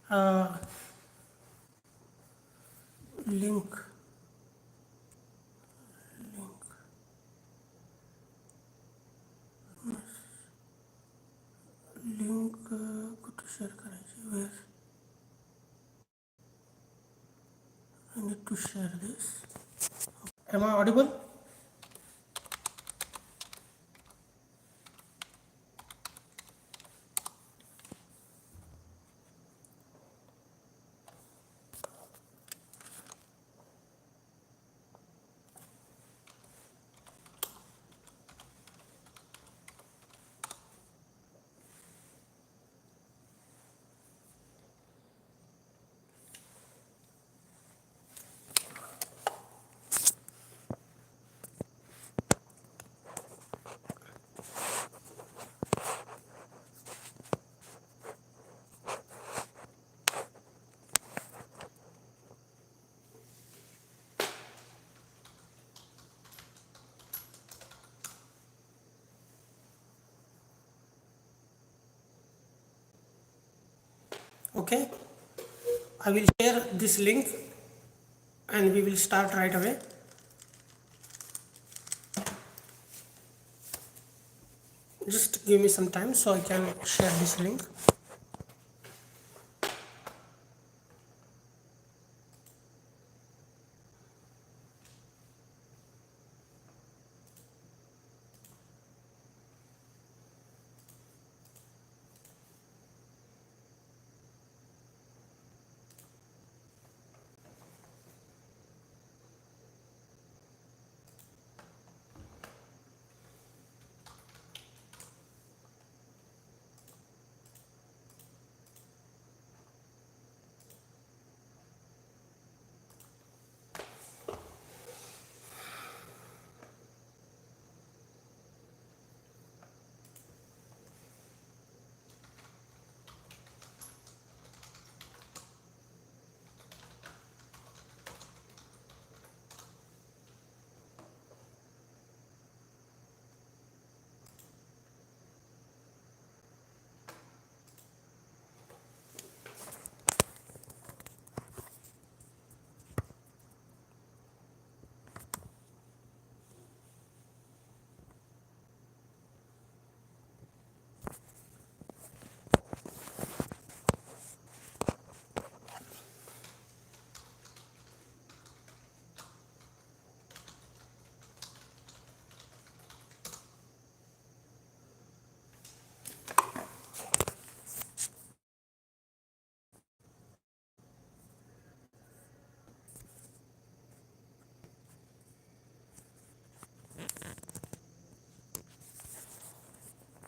uh, link कुठे share करायची where I need to share this. Am I audible? Okay, I will share this link and we will start right away. Just give me some time so I can share this link.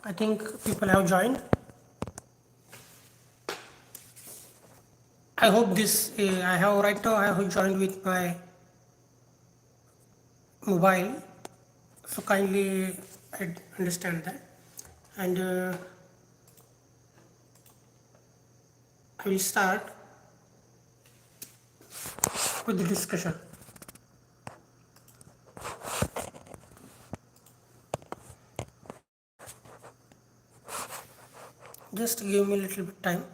I think people have joined. I hope this, I have right now, I have joined with my mobile, so kindly I understand that. And I will start with the discussion. Just give me a little bit time.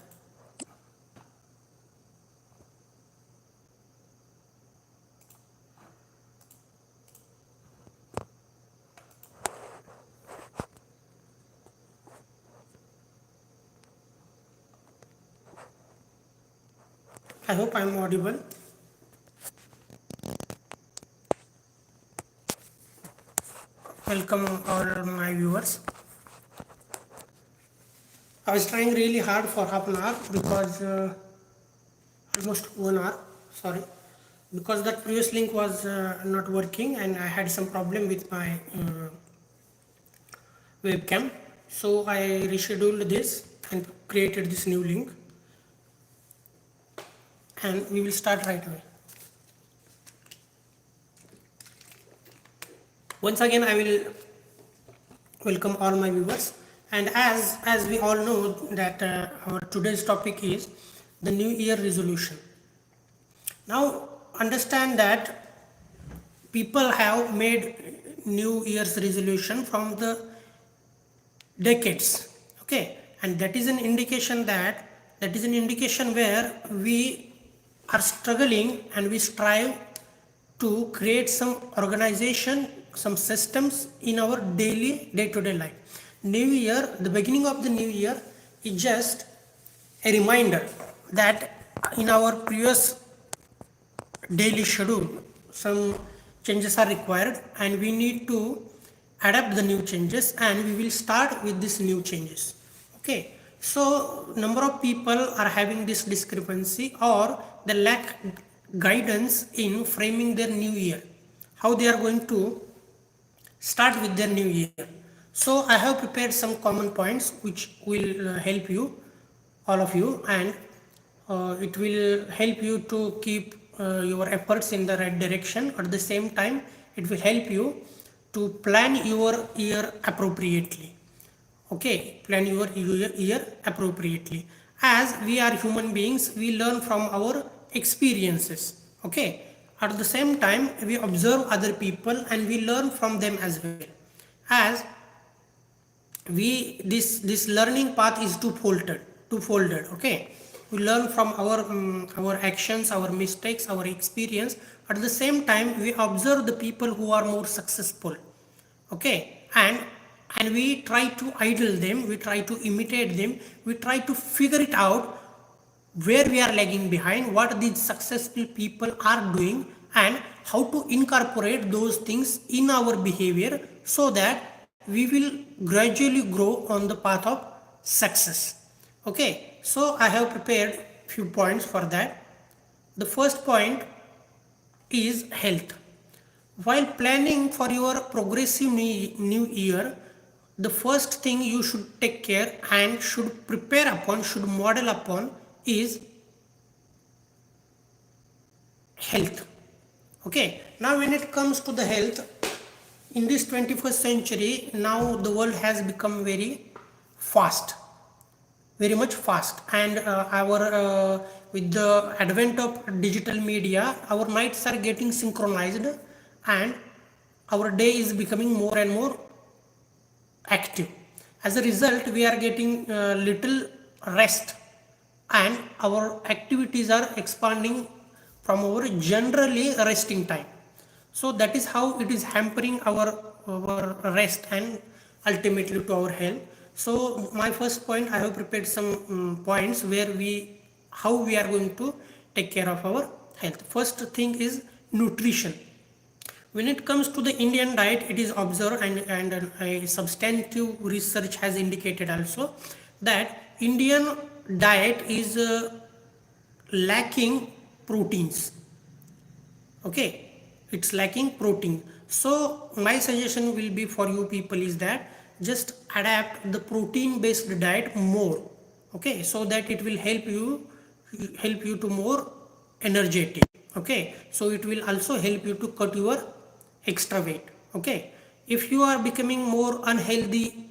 I hope I am audible. Welcome all my viewers. I was trying really hard for half an hour because almost 1 hour, sorry, because that previous link was not working and I had some problem with my webcam. So I rescheduled this and created this new link, and we will start right away. Once again, I will welcome all my viewers, and as we all know that our today's topic is the New Year resolution. Now understand that people have made New Year's resolution from the decades, okay, and that is an indication that that is an indication where we are struggling and we strive to create some organization, some systems in our daily day-to-day life. New year, the beginning of the new year is just a reminder that in our previous daily schedule some changes are required and we need to adapt the new changes, and we will start with these new changes. Okay, so number of people are having this discrepancy or they lack guidance in framing their new year, how they are going to start with their new year. So I have prepared some common points which will help you, all of you, and it will help you to keep your efforts in the right direction. At the same time, it will help you to plan your year appropriately. Okay, plan your year appropriately. As we are human beings, we learn from our experiences. Okay, at the same time we observe other people and we learn from them as well. As we this learning path is two-folded. Okay, we learn from our actions, our mistakes, our experience. At the same time we observe the people who are more successful. Okay, and we try to idol them, we try to imitate them, we try to figure it out where we are lagging behind, what these successful people are doing, and how to incorporate those things in our behavior so that we will gradually grow on the path of success. Okay, so I have prepared few points for that. The first point is health. While planning for your progressive new year, the first thing you should take care and should prepare upon, should model upon is health. Okay, now when it comes to the health, in this 21st century, now the world has become very fast, very much fast, and our with the advent of digital media, our nights are getting synchronized and our day is becoming more and more active. As a result, we are getting little rest and our activities are expanding from our generally resting time. So that is how it is hampering our rest and ultimately to our health. So my first point, I have prepared some points where how we are going to take care of our health. First thing is nutrition. When it comes to the Indian diet, it is observed and a substantive research has indicated also that Indian diet is lacking proteins. Okay, it's lacking protein. So my suggestion will be for you people is that just adapt the protein based diet more. Okay, so that it will help you to more energetic. Okay, so it will also help you to cut your extra weight. Okay, if you are becoming more unhealthy,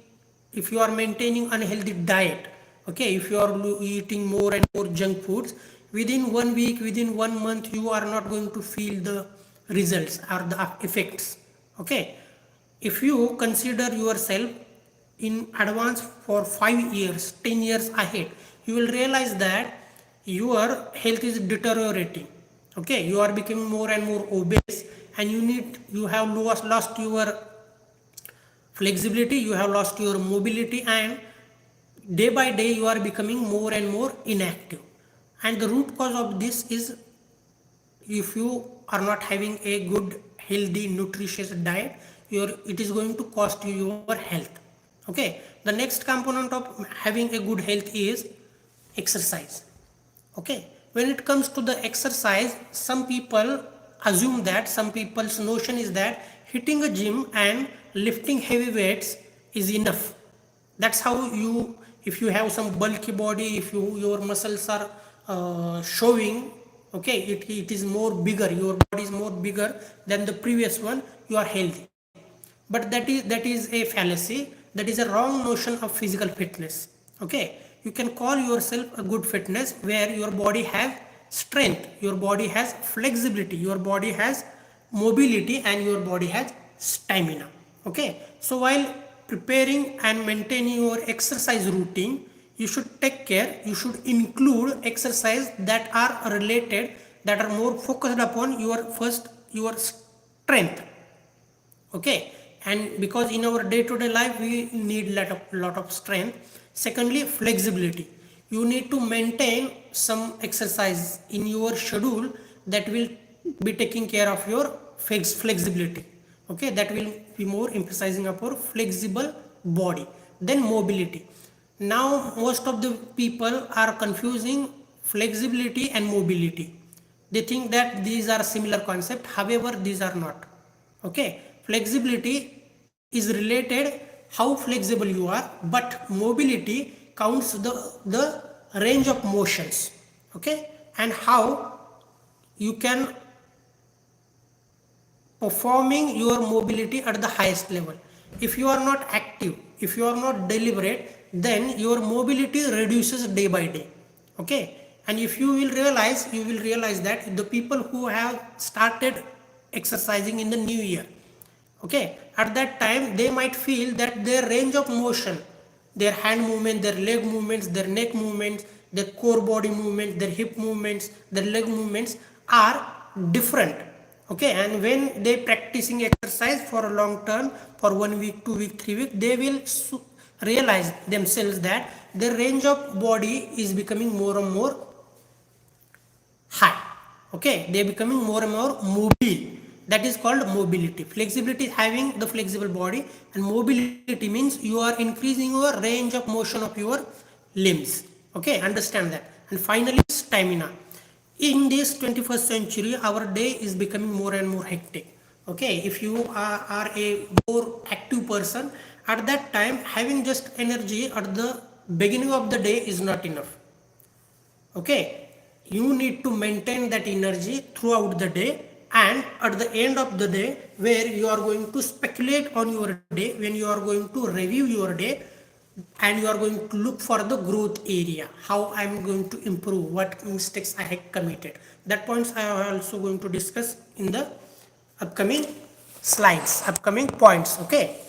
if you are maintaining unhealthy diet, okay, if you are eating more and more junk foods, within 1 week, within 1 month, you are not going to feel the results or the effects. Okay, if you consider yourself in advance for 5 years, 10 years ahead, you will realize that your health is deteriorating. Okay, you are becoming more and more obese and you have lost your flexibility, you have lost your mobility, and day by day you are becoming more and more inactive. And the root cause of this is if you are not having a good healthy nutritious diet, it is going to cost you your health. Okay, the next component of having a good health is exercise. Okay, when it comes to the exercise, some people assume that, some people's notion is that hitting a gym and lifting heavy weights is enough. That's how if you have some bulky body, if your muscles are showing, okay, it is more bigger, your body is more bigger than the previous one, you are healthy. But that is a fallacy, that is a wrong notion of physical fitness. Okay, you can call yourself a good fitness where your body has strength, your body has flexibility, your body has mobility, and your body has stamina. Okay, so while preparing and maintaining your exercise routine, you should take care, you should include exercise that are related, that are more focused upon your strength. Okay, and because in our day-to-day life we need lot of strength. Secondly, flexibility. You need to maintain some exercise in your schedule that will be taking care of your flexibility. Okay, that will be more emphasizing upon flexible body. Then mobility. Now most of the people are confusing flexibility and mobility. They think that these are similar concept, however these are not. Okay, flexibility is related how flexible you are, but mobility counts the range of motions. Okay, and how you can performing your mobility at the highest level. If you are not active, if you are not deliberate, then your mobility reduces day by day. Okay, and if you will realize, you will realize that the people who have started exercising in the new year, okay, at that time they might feel that their range of motion, their hand movement, their leg movements, their neck movements, their core body movements, their hip movements, their leg movements are different. Okay, and when they practicing exercise for a long term, for 1 week, 2 week, 3 week, they will realize themselves that their range of body is becoming more and more high. Okay, they are becoming more and more mobile. That is called mobility. Flexibility is having the flexible body, and mobility means you are increasing your range of motion of your limbs. Okay, understand that. And finally, stamina. In this 21st century, our day is becoming more and more hectic. Okay, if you are a more active person, at that time having just energy at the beginning of the day is not enough. Okay, you need to maintain that energy throughout the day, and at the end of the day where you are going to speculate on your day, when you are going to review your day, and you are going to look for the growth area, how I am going to improve, what mistakes I have committed. That points I am also going to discuss in the upcoming slides, upcoming points. Okay,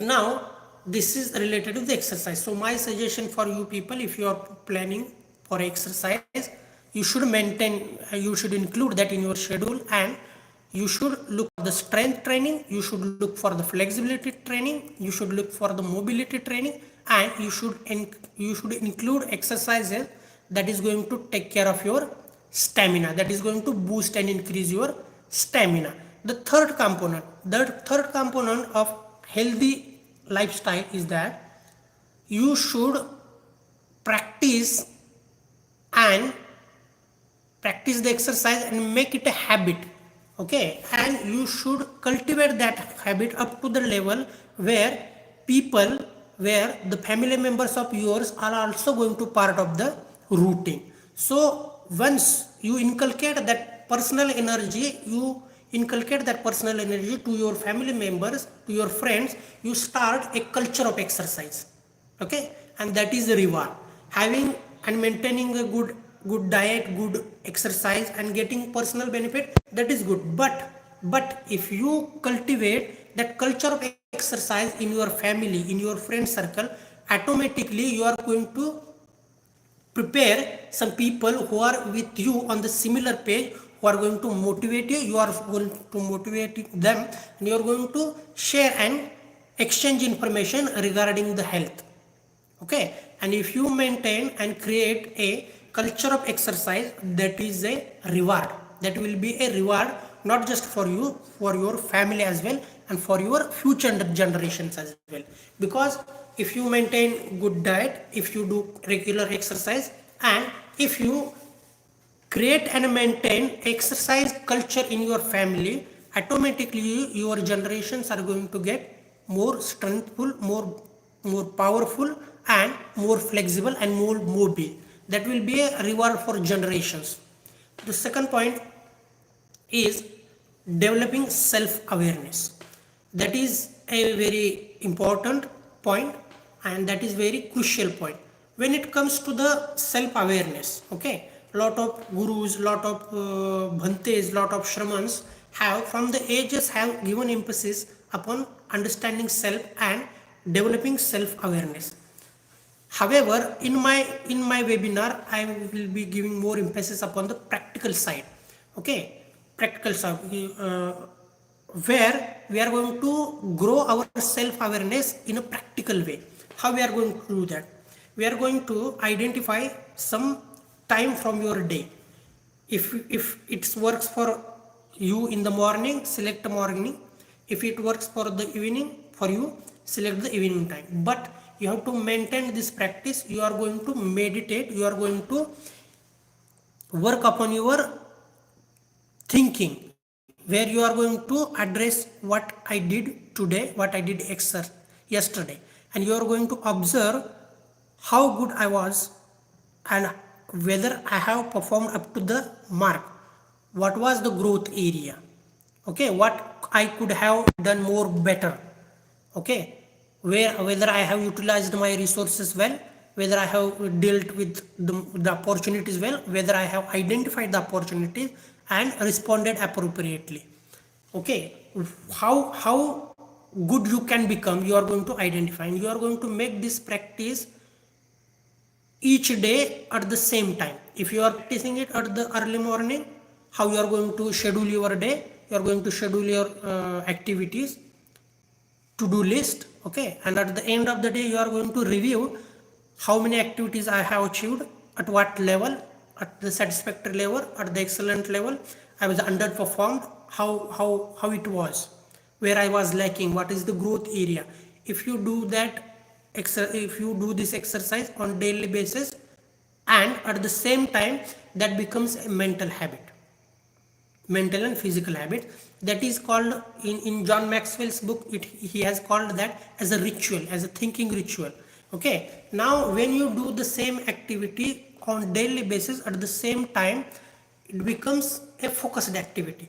now this is related to the exercise. So my suggestion for you people, if you are planning for exercise, you should maintain, you should include that in your schedule, and you should look for the strength training, you should look for the flexibility training, you should look for the mobility training, and you should include exercises that is going to take care of your stamina, that is going to boost and increase your stamina. The third component of healthy lifestyle is that you should practice and practice the exercise and make it a habit. Okay, and you should cultivate that habit up to the level where people, where the family members of yours are also going to part of the routine. So once you inculcate that personal energy, to your family members, to your friends, you start a culture of exercise. Okay, and that is the reward. Having and maintaining a good diet, good exercise, and getting personal benefit, that is good. But if you cultivate that culture of exercise in your family, in your friend circle, automatically you are going to prepare some people who are with you on the similar page, who are going to motivate you, you are going to motivate them, and you are going to share and exchange information regarding the health. Okay, and if you maintain and create a culture of exercise, that is a reward, that will be a reward not just for you, for your family as well, and for your future generations as well. Because if you maintain good diet, if you do regular exercise, and if you create and maintain exercise culture in your family, automatically your generations are going to get more strengthful, more powerful, and more flexible and more mobile. That will be a reward for generations. The second point is developing self-awareness. That is a very important point, and that is very crucial point when it comes to the self-awareness. Okay, lot of gurus, lot of bhantes, lot of shamans have from the ages have given emphasis upon understanding self and developing self-awareness. However, in my webinar I will be giving more emphasis upon the practical side. Okay, practical side, where we are going to grow our self awareness in a practical way. How we are going to do that? We are going to identify some time from your day. If it works for you in the morning, select morning. If it works for the evening for you, select the evening time. But you have to maintain this practice. You are going to meditate, you are going to work upon your thinking, where you are going to address what I did today, what I did yesterday, and you are going to observe how good I was and whether I have performed up to the mark. What was the growth area? Okay, what I could have done more better. Okay, whether I have utilized my resources well, whether I have dealt with the opportunities well, whether I have identified the opportunities and responded appropriately. Okay, how good you can become, you are going to identify, and you are going to make this practice each day at the same time. If you are practicing it at the early morning, how you are going to schedule your day, you are going to schedule your activities, to-do list. Okay, and at the end of the day you are going to review how many activities I have achieved, at what level, at the satisfactory level, at the excellent level I was underperformed, how it was, where I was lacking, what is the growth area. If you do that, if you do this exercise on daily basis, and at the same time that becomes a mental habit, mental and physical habit, that is called in John Maxwell's book, he has called that as a ritual, as a thinking ritual. Okay, now when you do the same activity on daily basis at the same time, it becomes a focused activity.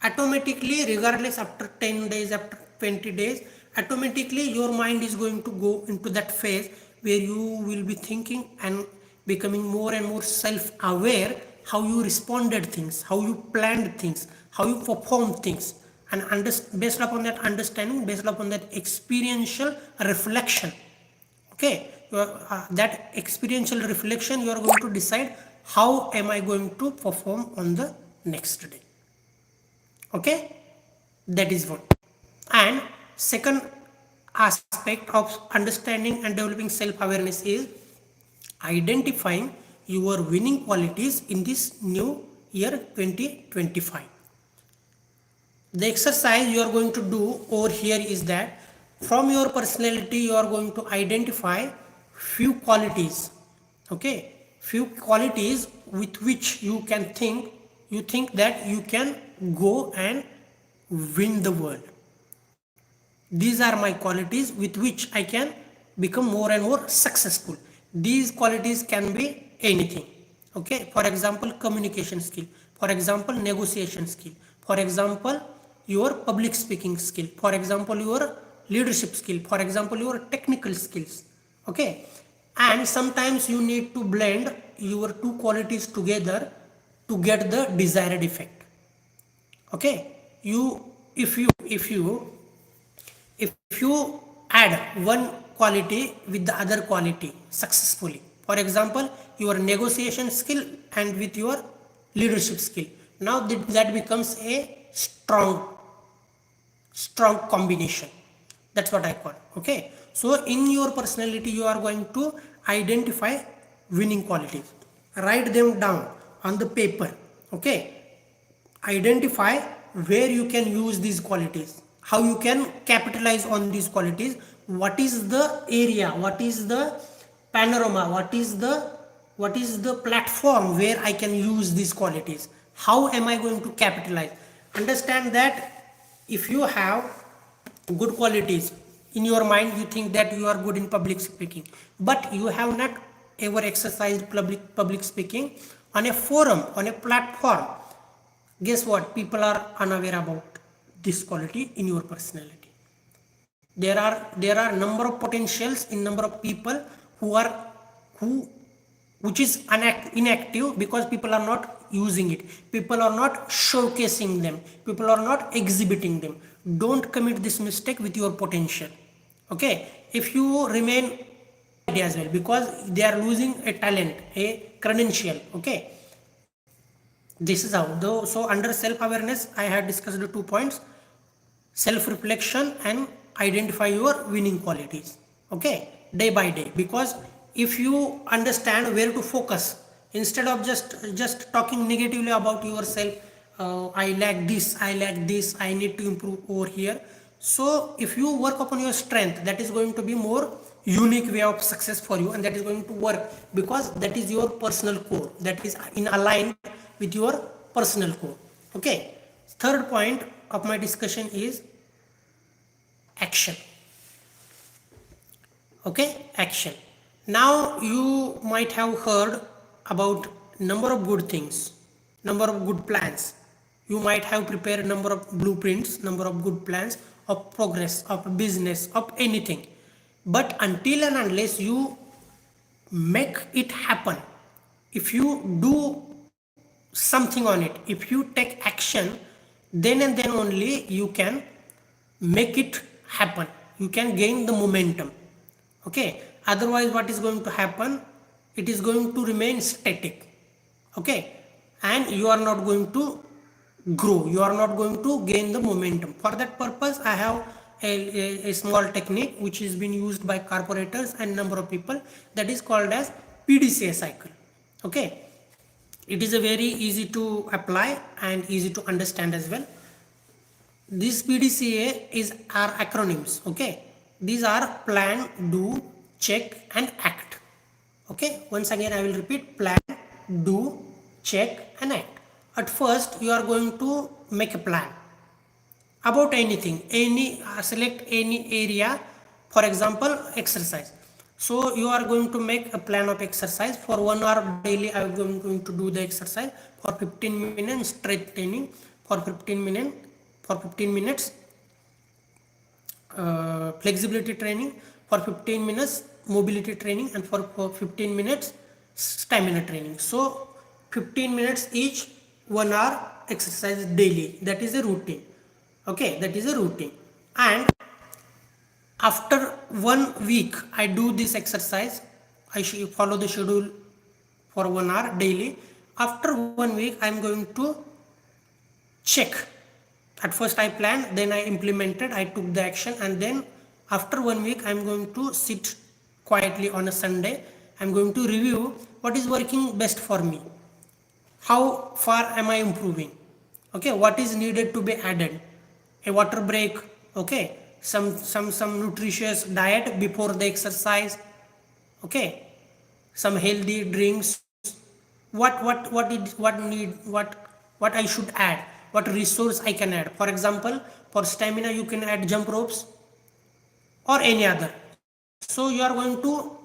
Automatically, regardless, after 10 days, after 20 days, automatically your mind is going to go into that phase where you will be thinking and becoming more and more self-aware, how you responded things, how you planned things, how you performed things, and based upon that understanding, based upon that experiential reflection. Okay, that experiential reflection, you are going to decide how am I going to perform on the next day. Okay, that is one. And second aspect of understanding and developing self-awareness is identifying your winning qualities in this new year 2025. The exercise you are going to do over here is that from your personality you are going to identify few qualities. Okay, few qualities with which you think that you can go and win the world. These are my qualities with which I can become more and more successful. These qualities can be anything. Okay, for example, communication skill, for example, negotiation skill, for example, your public speaking skill, for example, your leadership skill, for example, your technical skills. Okay, and sometimes you need to blend your two qualities together to get the desired effect. Okay, if you add one quality with the other quality successfully, for example, your negotiation skill and with your leadership skill, now that becomes a strong combination. That's what I call. Okay, so in your personality you are going to identify winning qualities, write them down on the paper. Okay, identify where you can use these qualities, how you can capitalize on these qualities, what is the area, what is the panorama, what is the platform where I can use these qualities, how am I going to capitalize. Understand that if you have good qualities in your mind, you think that you are good in public speaking, but you have not ever exercised public speaking on a forum, on a platform, guess what, people are unaware about this quality in your personality. There are number of potentials in number of people which is inactive because people are not using it, people are not showcasing them, people are not exhibiting them. Don't commit this mistake with your potential. Okay, if you remain idea as well, because they are losing a talent, a credential. Okay, this is how though. So under self-awareness I had discussed the 2 points: self-reflection and identify your winning qualities. Okay, day by day, because if you understand where to focus, instead of just talking negatively about yourself, I lack this, I lack this, I need to improve over here. So if you work upon your strength, that is going to be more unique way of success for you, and that is going to work because that is your personal core, that is in aligned with your personal core. Okay, third point of my discussion is action. Okay, action. Now you might have heard about number of good things, number of good plans. You might have prepared number of blueprints, number of good plans of progress, of business, of anything. But until and unless you make it happen, if you do something on it, if you take action, then and then only you can make it happen, you can gain the momentum. Okay, otherwise what is going to happen, it is going to remain static. Okay, and you are not going to grow, you are not going to gain the momentum. For that purpose I have a small technique which is being used by corporators and number of people, that is called as PDCA cycle. Okay, it is a very easy to apply and easy to understand as well. This PDCA are acronyms. Okay, these are plan, do, check and act. Okay, once again I will repeat: plan, do, check and act. At first you are going to make a plan about anything, select any area, for example exercise. So you are going to make a plan of exercise. For 1 hour daily I am going to do the exercise. For 15 minutes strength training, for 15 minutes flexibility training, for 15 minutes mobility training, and for 15 minutes stamina training. So 15 minutes each, 1 hour exercise daily, that is a routine. Okay, that is a routine. And after 1 week I do this exercise, I should follow the schedule for 1 hour daily. After 1 week I am going to check. At first I planned, then I implemented, I took the action, and then after 1 week I am going to sit quietly on a Sunday. I am going to review what is working best for me, how far am I improving. Okay, what is needed to be added, a water break. Okay, some nutritious diet before the exercise. Okay, some healthy drinks, what I should add, what resource I can add. For example, for stamina you can add jump ropes or any other. So you are going to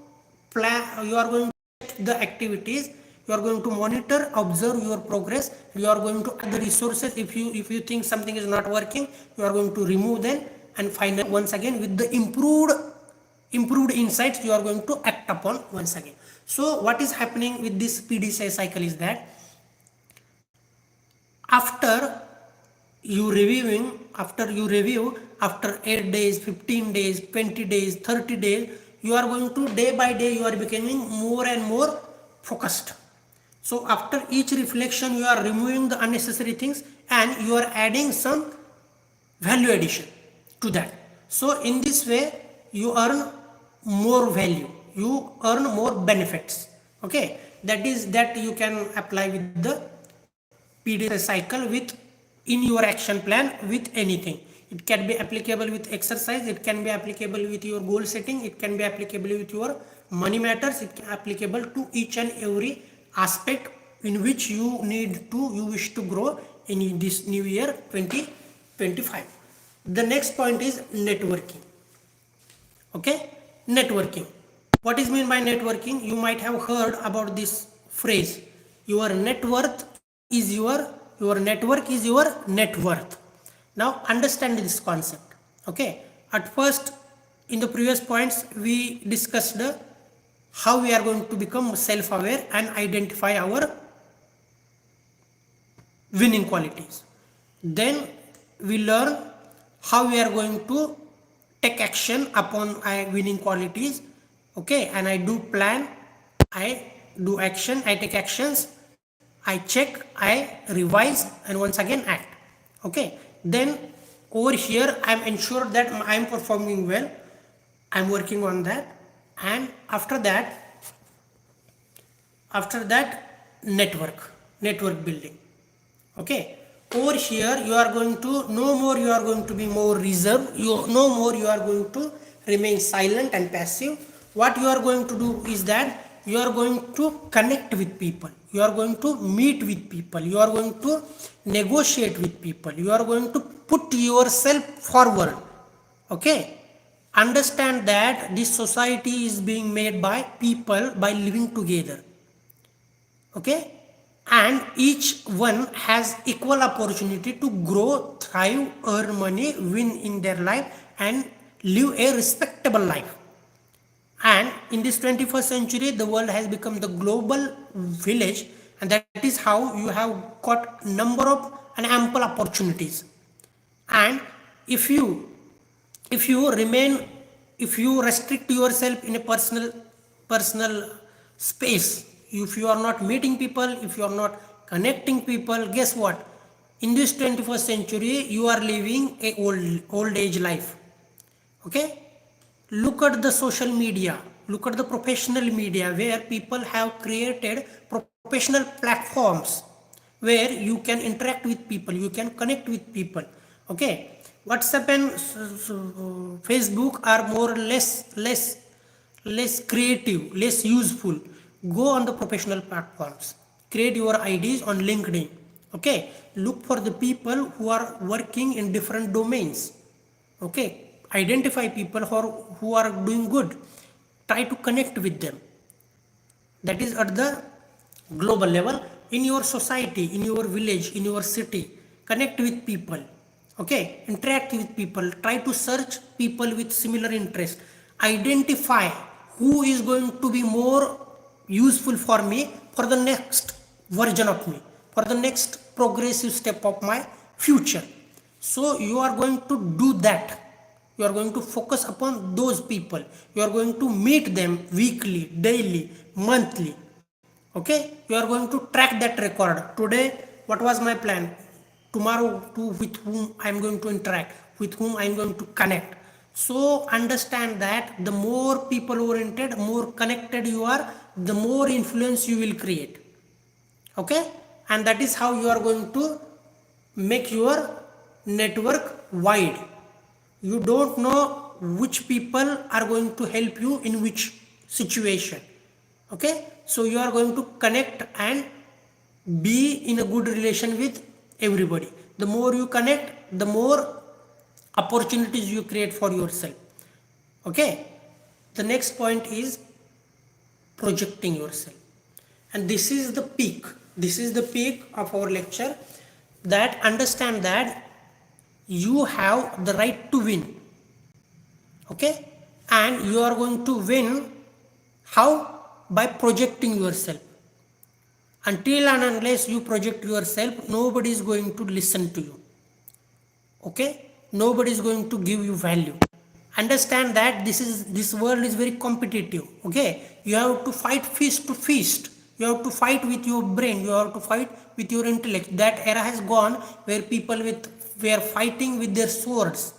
plan, you are going to check the activities, you are going to monitor, observe your progress, you are going to add the resources. If you think something is not working, you are going to remove them, and finally once again with the improved insights you are going to act upon once again. So what is happening with this PDCA cycle is that after you review, after 8 days, 15 days, 20 days, 30 days, you are going to day by day you are becoming more and more focused. So after each reflection you are removing the unnecessary things and you are adding some value addition to that. So in this way you earn more value, you earn more benefits. Okay, that you can apply with the PDCA cycle with in your action plan with anything. It can be applicable with exercise, it can be applicable with your goal setting, it can be applicable with your money matters, it can be applicable to each and every aspect in which you wish to grow in this new year 2025. The next point is networking. Okay, networking. What is meant by networking? You might have heard about this phrase: your net worth is your network is your net worth. Now understand this concept. Okay, at first in the previous points we discussed how we are going to become self-aware and identify our winning qualities. Then we learn how we are going to take action upon our winning qualities, Okay, and I do plan, I do action, I take actions, I check, I revise, and once again act. Okay, then over here I'm ensured that I'm performing well, I'm working on that, and after that network building. Okay, over here you are going to no more, you are going to be more reserved, you no more you are going to remain silent and passive. What you are going to do is that you are going to connect with people, you are going to meet with people, you are going to negotiate with people, you are going to put yourself forward. Okay, understand that this society is being made by people by living together. Okay, and each one has equal opportunity to grow, thrive, earn money, win in their life, and live a respectable life. And in this 21st century the world has become the global village, and that is how you have got number of and ample opportunities. And if you if you remain if you restrict yourself in a personal space, if you are not meeting people, if you are not connecting people, guess what, in this 21st century you are living a old age life. Okay, look at the social media, look at the professional media where people have created professional platforms where you can interact with people, you can connect with people. Okay, WhatsApp and Facebook are more or less creative, less useful. Go on the professional platforms, create your IDs on LinkedIn. Okay, look for the people who are working in different domains. Okay, identify people who are doing good, try to connect with them. That is at the global level. In your society, in your village, in your city, connect with people. Okay, interact with people, try to search people with similar interest, identify who is going to be more useful for me for the next version of me, for the next progressive step of my future. So you are going to do that, you are going to focus upon those people, you are going to meet them weekly, daily, monthly. Okay, you are going to track that record. Today what was my plan, tomorrow to with whom I am going to interact, with whom I am going to connect. So understand that the more people oriented, more connected you are, the more influence you will create. Okay, and that is how you are going to make your network wide. You don't know which people are going to help you in which situation. Okay, so you are going to connect and be in a good relation with everybody. The more you connect, the more opportunities you create for yourself. Okay, the next point is projecting yourself, and this is the peak of our lecture, that understand that you have the right to win. Okay, and you are going to win how? By projecting yourself. Until and unless you project yourself, nobody is going to listen to you. Okay, nobody is going to give you value. Understand that this world is very competitive. Okay, you have to fight fist to fist, you have to fight with your brain, you have to fight with your intellect. That era has gone where people were fighting with their swords.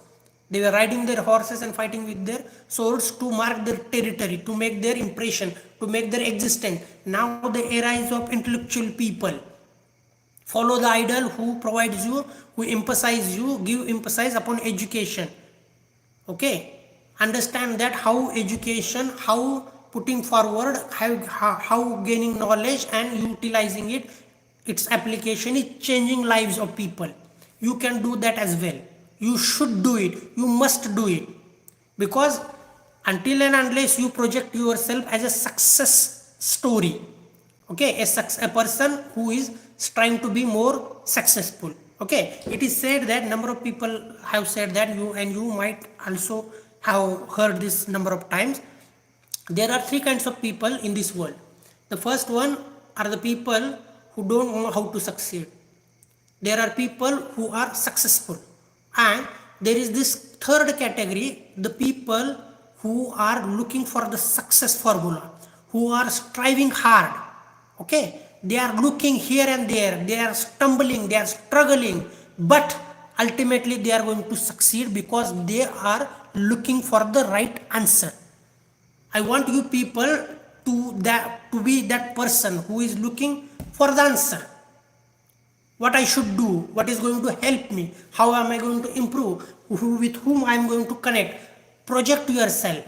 They were riding their horses and fighting with their swords to mark their territory, to make their impression, to make their existence. Now the era is of intellectual people. Follow the idol who provides you, who emphasize you, give emphasis upon education. Okay, understand that how education, how putting forward, how gaining knowledge and utilizing it, its application is changing lives of people. You can do that as well. You should do it, you must do it, because until and unless you project yourself as a success story, okay, a person who is trying to be more successful. Okay, it is said that number of people have said that, you might also have heard this number of times. There are three kinds of people in this world. The first one are the people who don't know how to succeed. There are people who are successful, and there is this third category, the people who are looking for the success formula, who are striving hard. Okay, they are looking here and there, they are stumbling, they are struggling, but ultimately they are going to succeed because they are looking for the right answer. I want you people to be that person who is looking for the answer. What I should do, what is going to help me, how am I going to improve, with whom I am going to connect. Project yourself.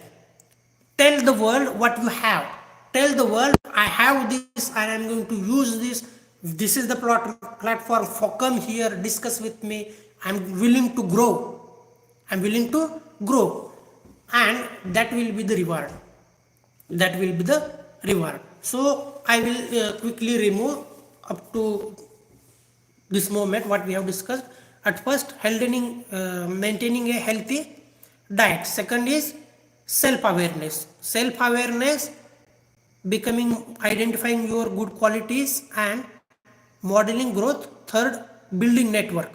Tell the world what you have. Tell the world, I have this and I am going to use this. This is the platform for come here, discuss with me. I'm willing to grow. I'm willing to grow. And that will be the reward. That will be the reward. So I will quickly remove up to this moment what we have discussed. At first, maintaining a healthy diet. Second is self-awareness. Self-awareness, identifying your good qualities and modeling growth. Third, building network.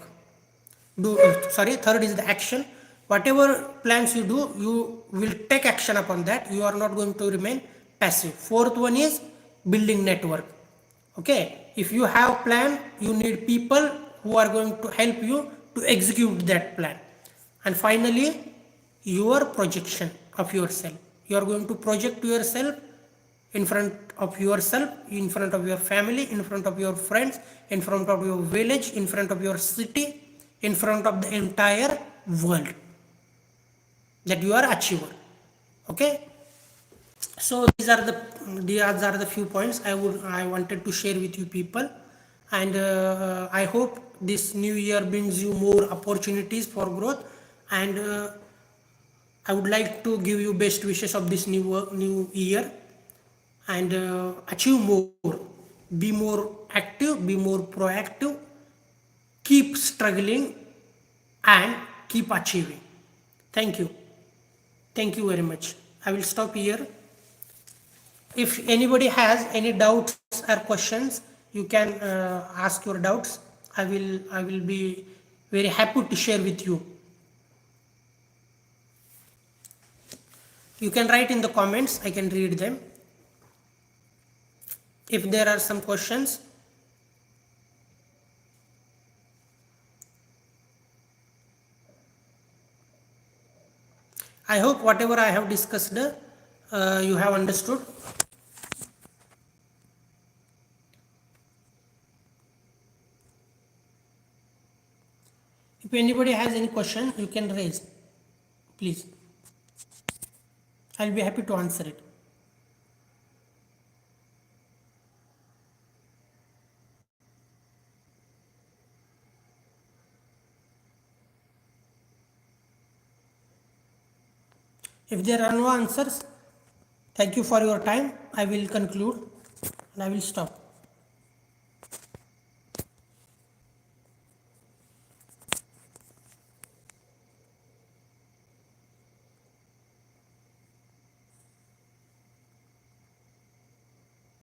Third is the action. Whatever plans you do, you will take action upon that. You are not going to remain passive. Fourth one is building network. Okay, if you have plan, you need people who are going to help you to execute that plan. And finally, your projection of yourself. You are going to project yourself in front of yourself, in front of your family, in front of your friends, in front of your village, in front of your city, in front of the entire world, that you are achiever. Okay, so these are the few points I wanted to share with you people. And I hope this new year brings you more opportunities for growth. And I would like to give you best wishes of this new year. And achieve more, be more active, be more proactive, keep struggling and keep achieving. Thank you very much. I will stop here. If anybody has any doubts or questions, you can ask your doubts. I will be very happy to share with you. You can write in the comments, I can read them. If there are some questions, I hope whatever I have discussed, you have understood. If anybody has any question, you can raise, please. I'll be happy to answer it. If there are no answers, thank you for your time. I will conclude and I will stop.